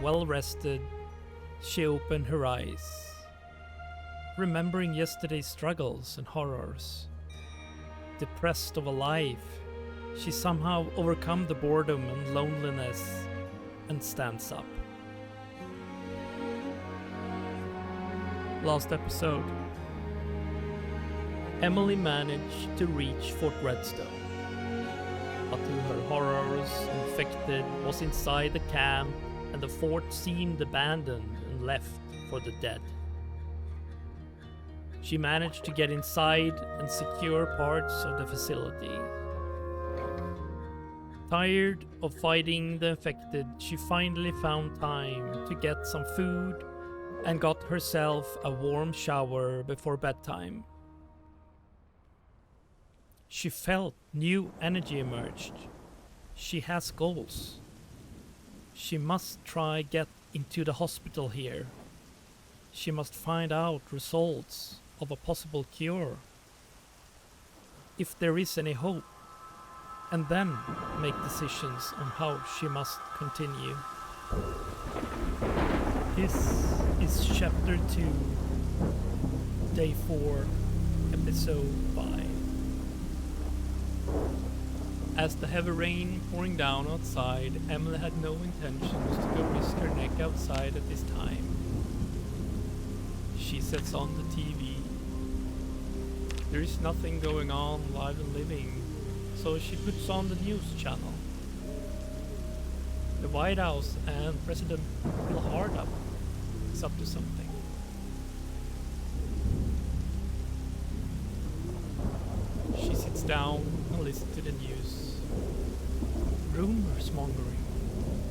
well rested, she opened her eyes, remembering yesterday's struggles and horrors. Depressed of a life, she somehow overcome the boredom and loneliness and stands up. Last episode, Emily managed to reach Fort Redstone, but to her horrors, infected was inside the camp and the fort seemed abandoned and left for the dead. She managed to get inside and secure parts of the facility. Tired of fighting the infected, she finally found time to get some food and got herself a warm shower before bedtime. She felt new energy emerged. She has goals. She must try get into the hospital here. She must find out results of a possible cure, if there is any hope, and then make decisions on how she must continue. This is Chapter 2, Day 4, Episode 5. As the heavy rain pouring down outside, Emily had no intentions to go risk her neck outside at this time. She sets on the TV. There is nothing going on live and living, so she puts on the news channel. The White House and President Bill Hardup is up to something. She sits down and listens to the news. Rumors mongering.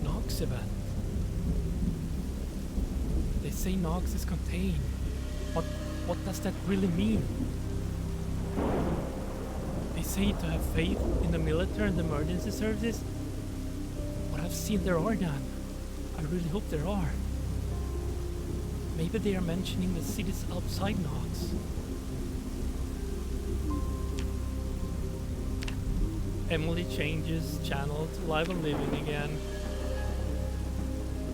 Nox event. They say Nox is contained. But what does that really mean? They say to have faith in the military and the emergency services. But I've seen there are none. I really hope there are. Maybe they are mentioning the cities outside Nox. Emily changes channel to Live and Living again.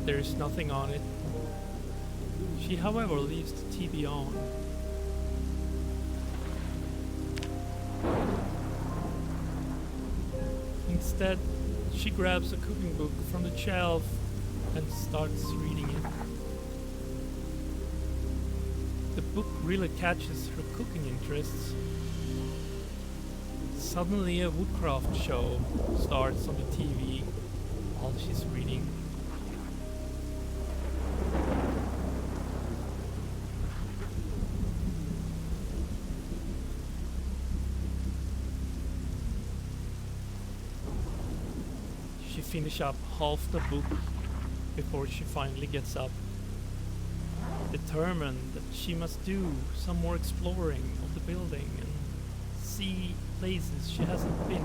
There is nothing on it. She, however, leaves the TV on. Instead, she grabs a cooking book from the shelf and starts reading it. The book really catches her cooking interests. Suddenly a woodcraft show starts on the TV while she's reading. She finishes up half the book before she finally gets up, determined that she must do some more exploring of the building and see places she hasn't been.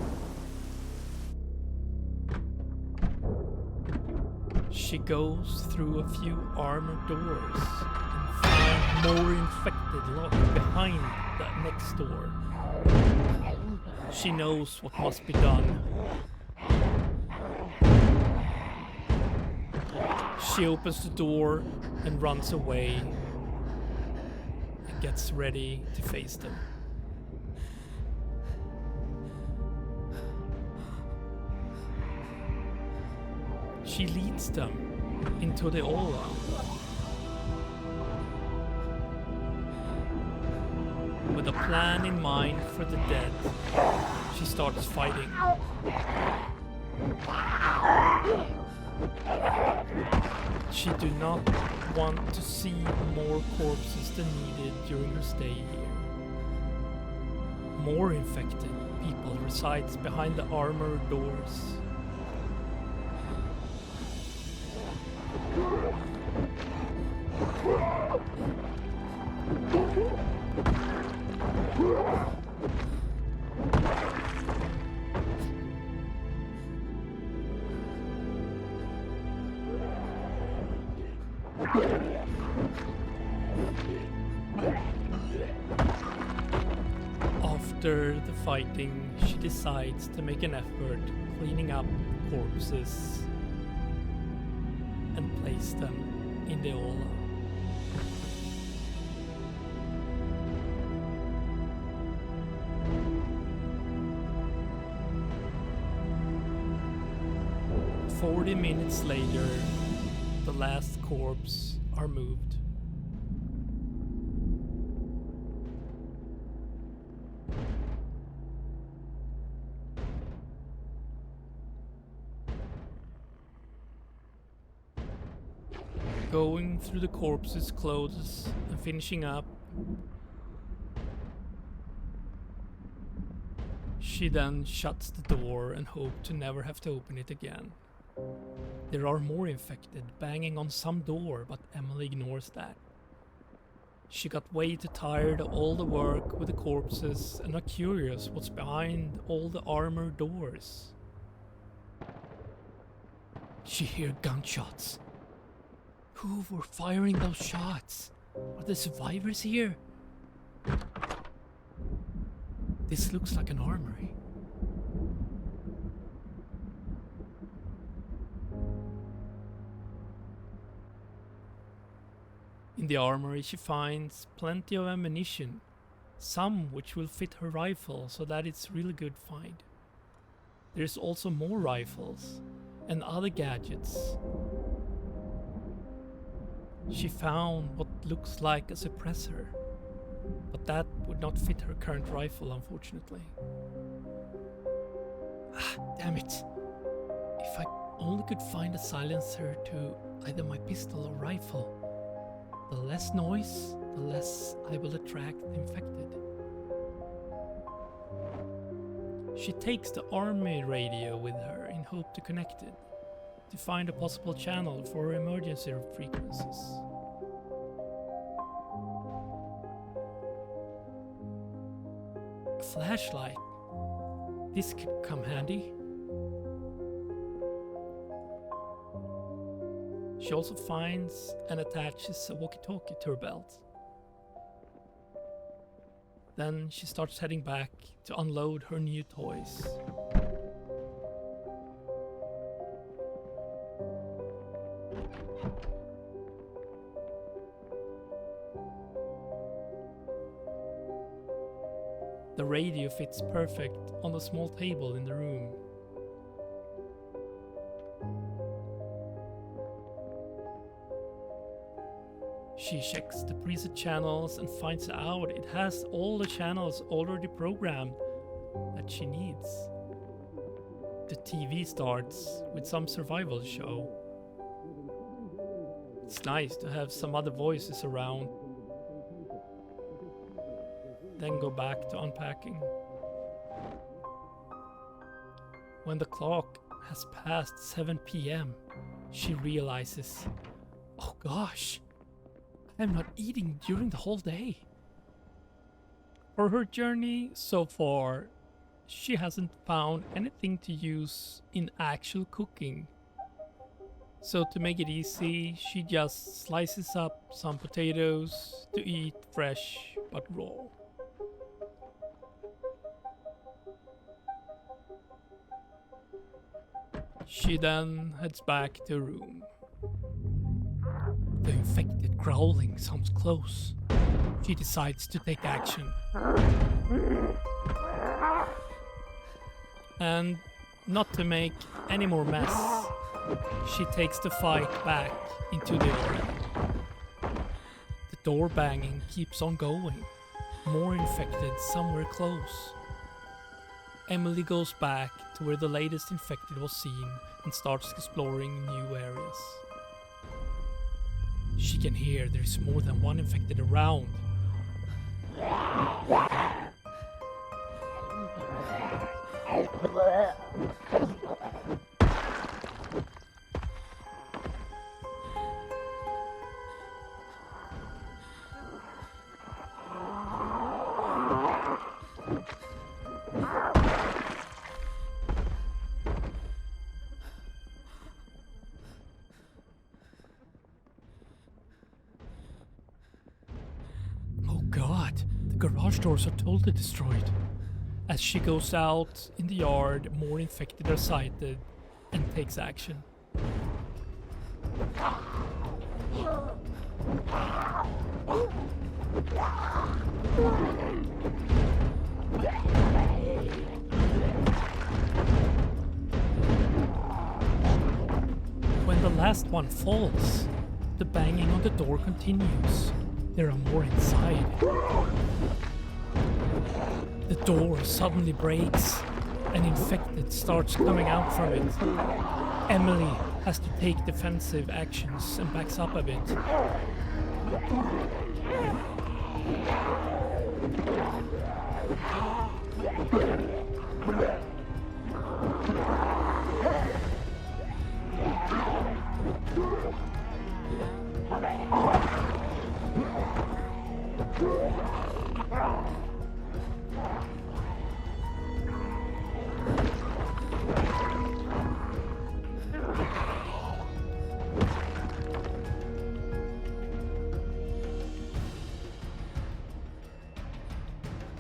She goes through a few armored doors and finds more infected locked behind that next door. She knows what must be done. She opens the door and runs away and gets ready to face them. She leads them into the aula. With a plan in mind for the dead, she starts fighting. She do not want to see more corpses than needed during her stay here. More infected people resides behind the armored doors. After the fighting, she decides to make an effort cleaning up corpses and place them in the aula. "40 minutes later, the last corpse are moved. Going through the corpse's clothes and finishing up, she then shuts the door and hopes to never have to open it again. There are more infected banging on some door, but Emily ignores that. She got way too tired of all the work with the corpses and are curious what's behind all the armored doors. She hears gunshots. Who were firing those shots? Are the survivors here? This looks like an armory. In the armory she finds plenty of ammunition, some which will fit her rifle, so that it's really good find. There's also more rifles and other gadgets. She found what looks like a suppressor, but that would not fit her current rifle, unfortunately. Damn it! If I only could find a silencer to either my pistol or rifle, the less noise, the less I will attract the infected. She takes the army radio with her in hope to connect it, to find a possible channel for emergency frequencies. A flashlight. This could come handy. She also finds and attaches a walkie-talkie to her belt. Then she starts heading back to unload her new toys. The radio fits perfect on the small table in the room. She checks the preset channels and finds out it has all the channels already programmed that she needs. The TV starts with some survival show. It's nice to have some other voices around. Then go back to unpacking. When the clock has passed 7 p.m, she realizes, oh gosh, I'm not eating during the whole day. For her journey so far, she hasn't found anything to use in actual cooking. So to make it easy, she just slices up some potatoes to eat fresh but raw. She then heads back to her room. The infected growling sounds close. She decides to take action. And not to make any more mess, she takes the fight back into the area. The door banging keeps on going. More infected somewhere close. Emily goes back to where the latest infected was seen and starts exploring new areas. She can hear there's more than one infected around. Garage doors are totally destroyed. As she goes out in the yard, more infected are sighted and takes action. When the last one falls, the banging on the door continues. There are more inside. The door suddenly breaks and infected starts coming out from it. Emily has to take defensive actions and backs up a bit.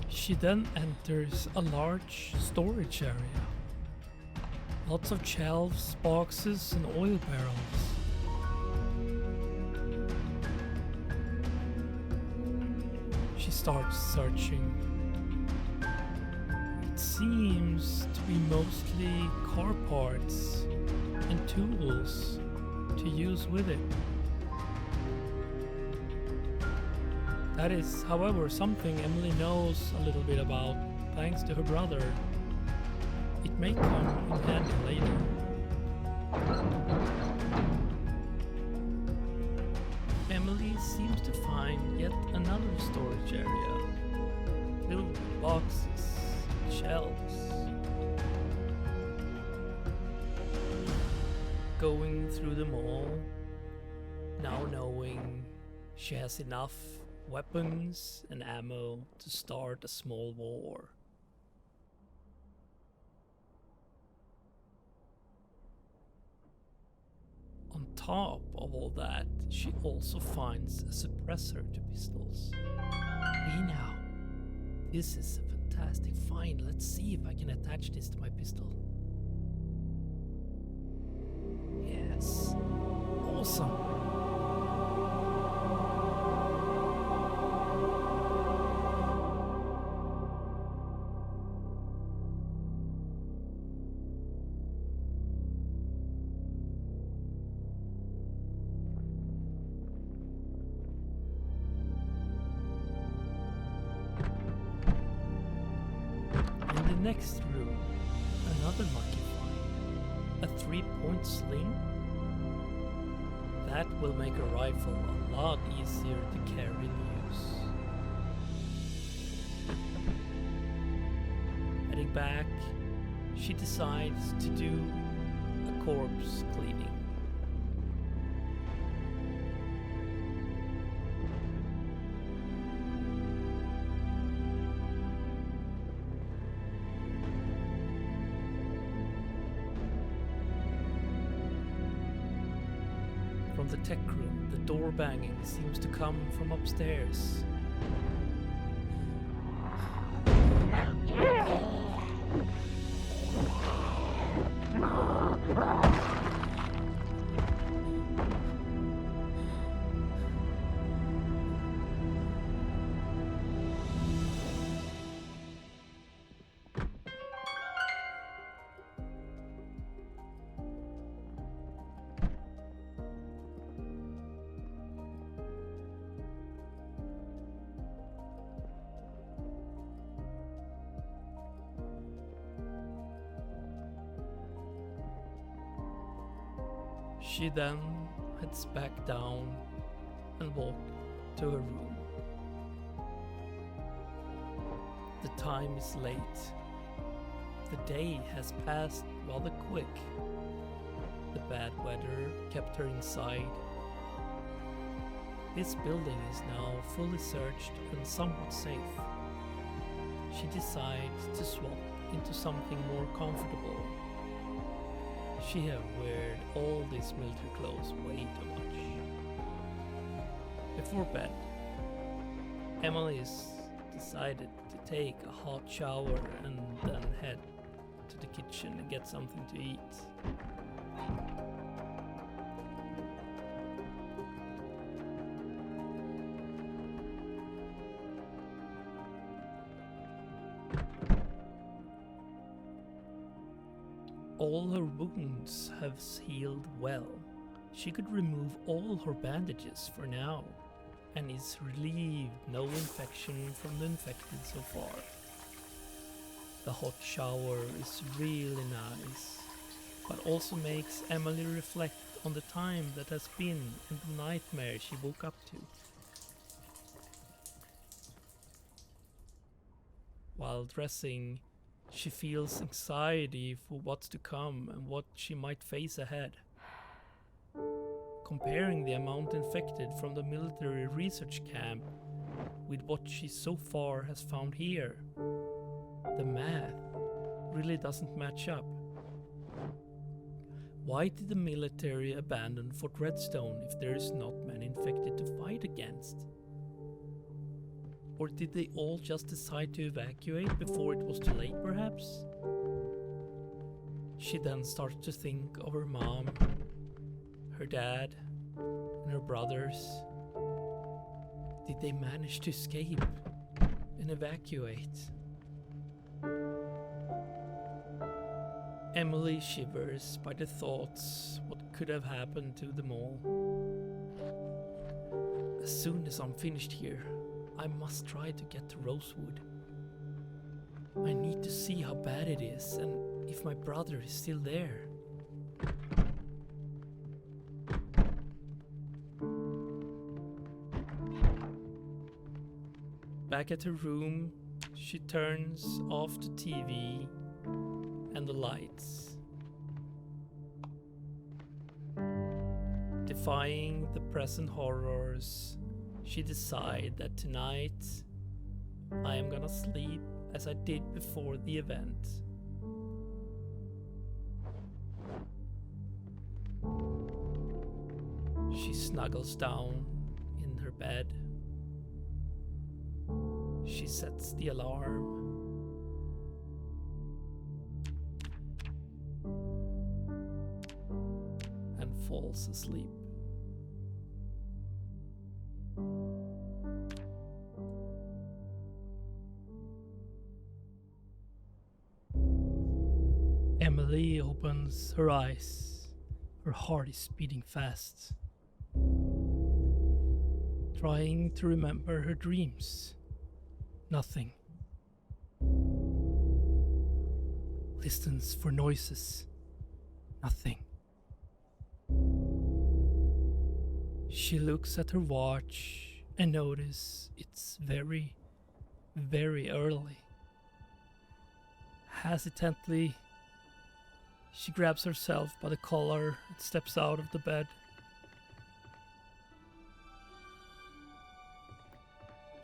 She then enters a large storage area. Lots of shelves, boxes, and oil barrels. She starts searching. It seems to be mostly car parts and tools to use with it. That is, however, something Emily knows a little bit about, thanks to her brother. It may come in handy later. Emily seems to find yet another storage area, filled with boxes, shelves. Going through them all, now knowing she has enough weapons and ammo to start a small war. On top of all that, she also finds a suppressor to pistols. Hey now, this is a fantastic find. Let's see if I can attach this to my pistol. Yes, awesome. Next room, another lucky find. A 3-point sling. That will make a rifle a lot easier to carry and use. Heading back, she decides to do a corpse cleaning. From the tech room, the door banging seems to come from upstairs. She then heads back down and walks to her room. The time is late. The day has passed rather quick. The bad weather kept her inside. This building is now fully searched and somewhat safe. She decides to swap into something more comfortable. She have weared all these military clothes way too much. Before bed, Emily's decided to take a hot shower and then head to the kitchen and get something to eat. All her wounds have healed well. She could remove all her bandages for now, and is relieved no infection from the infected so far. The hot shower is really nice, but also makes Emily reflect on the time that has been and the nightmare she woke up to. While dressing, she feels anxiety for what's to come and what she might face ahead. Comparing the amount infected from the military research camp with what she so far has found here, the math really doesn't match up. Why did the military abandon Fort Redstone if there is not many infected to fight against? Or did they all just decide to evacuate before it was too late, perhaps? She then starts to think of her mom, her dad, and her brothers. Did they manage to escape and evacuate? Emily shivers by the thoughts what could have happened to them all. As soon as I'm finished here, I must try to get to Rosewood. I need to see how bad it is and if my brother is still there. Back at her room, she turns off the TV and the lights. Defying the present horrors, she decides that tonight I am gonna sleep as I did before the event. She snuggles down in her bed. She sets the alarm. And falls asleep. Emily opens her eyes. Her heart is beating fast. Trying to remember her dreams. Nothing. Listens for noises. Nothing. She looks at her watch and notices it's very, very early. Hesitantly, she grabs herself by the collar and steps out of the bed.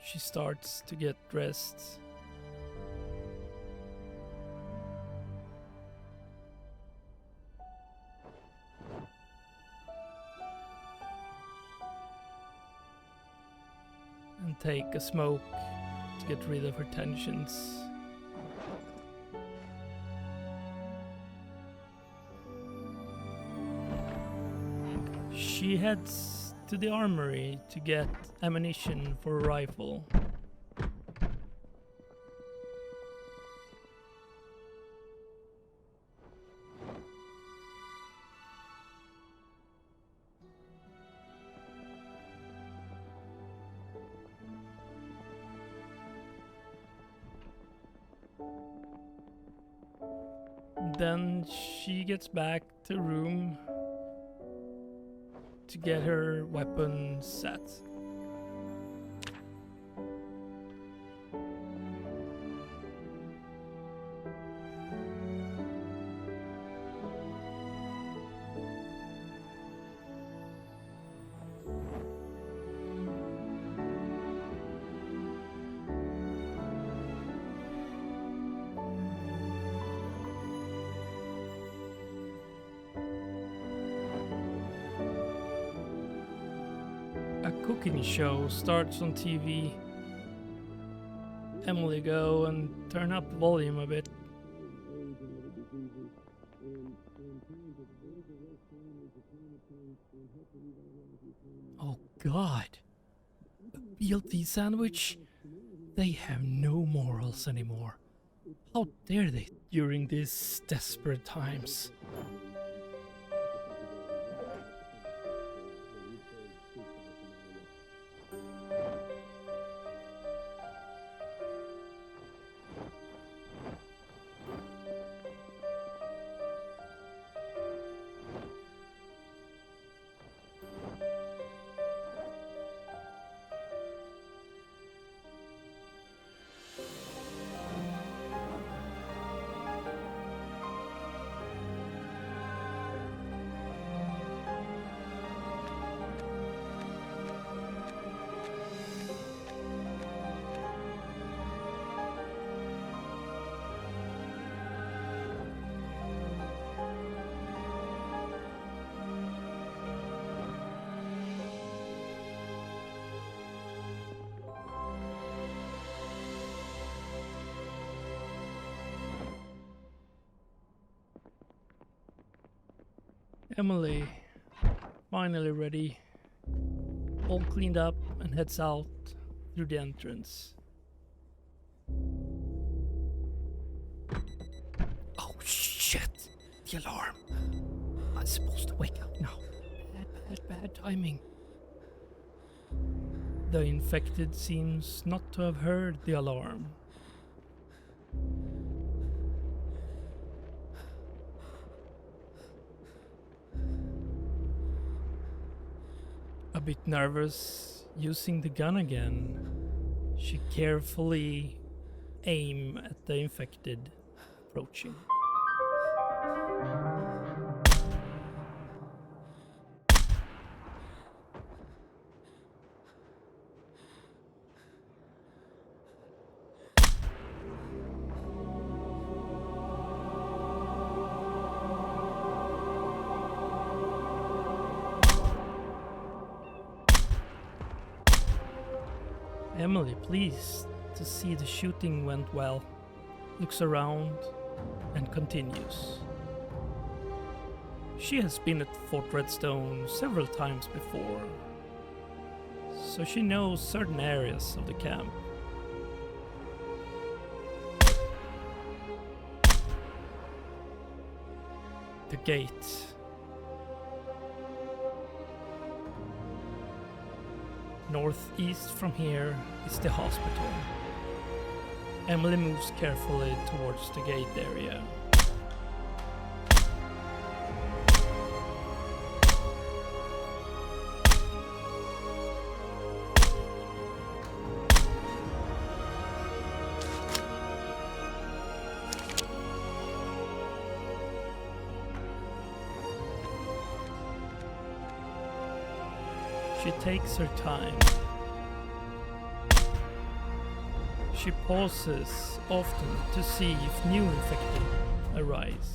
She starts to get dressed. And take a smoke to get rid of her tensions. She heads to the armory to get ammunition for a rifle. Then she gets back to the room to get her weapon set. A cooking show starts on TV. Emily go and turn up the volume a bit. Oh God, a BLT sandwich? They have no morals anymore. How dare they during these desperate times? Emily, finally ready, all cleaned up, and heads out through the entrance. Oh shit! The alarm! I'm supposed to wake up now. Bad timing. The infected seems not to have heard the alarm. A bit nervous, using the gun again, she carefully aims at the infected approaching. Emily, pleased to see the shooting went well, looks around and continues. She has been at Fort Redstone several times before, so she knows certain areas of the camp. The gate. Northeast from here is the hospital. Emily moves carefully towards the gate area. She takes her time. She pauses often to see if new infected arise.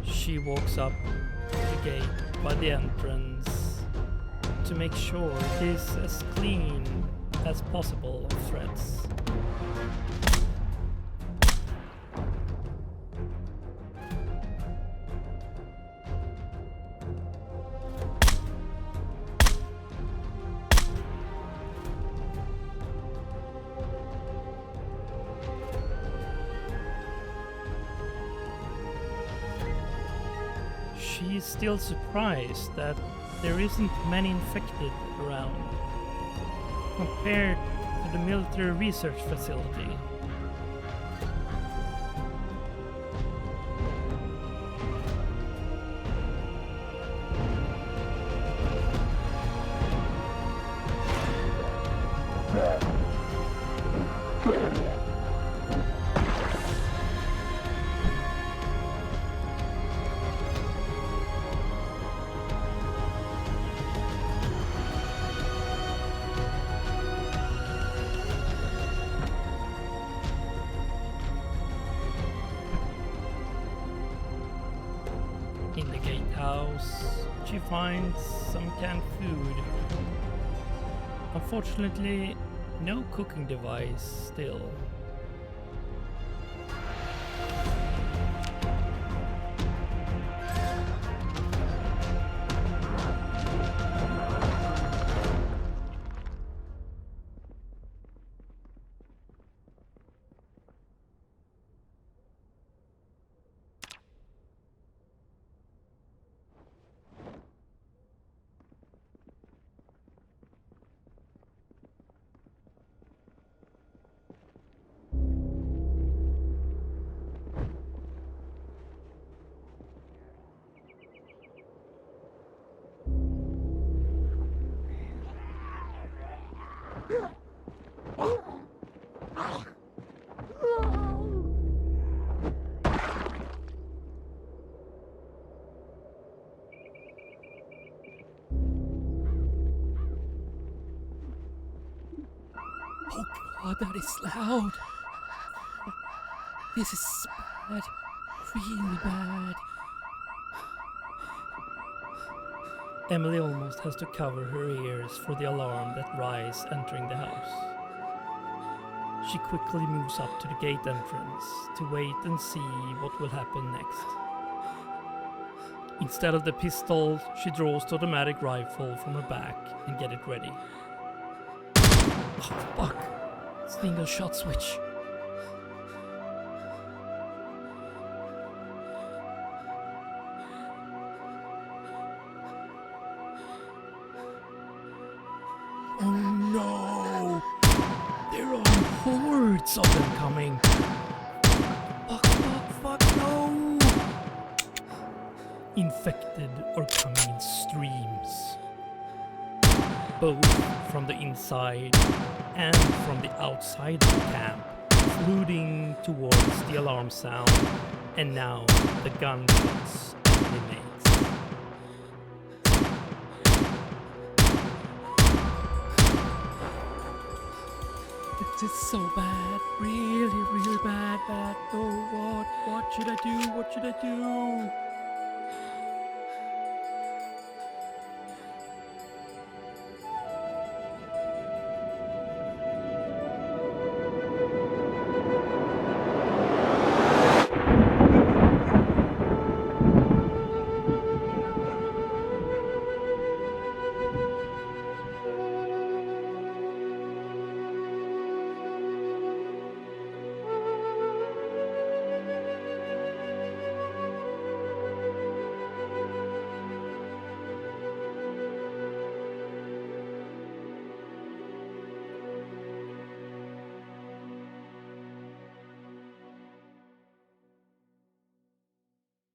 She walks up the gate by the entrance to make sure it is as clean as possible of threats. She is still surprised that there isn't many infected around compared to the military research facility. house, she finds some canned food. Unfortunately, no cooking device still. Oh god, that is loud. This is bad. Really bad. Emily almost has to cover her ears for the alarm that rise entering the house. She quickly moves up to the gate entrance to wait and see what will happen next. Instead of the pistol, she draws the automatic rifle from her back and get it ready. Oh fuck. Single shot switch. Oh no! There are hordes of them coming! Fuck, no! Infected are coming in streams, both from the inside and from the outside of the camp, flooding towards the alarm sound, and now the gunshots Emily makes. This is so bad. Really bad. Oh, what should I do? What should I do?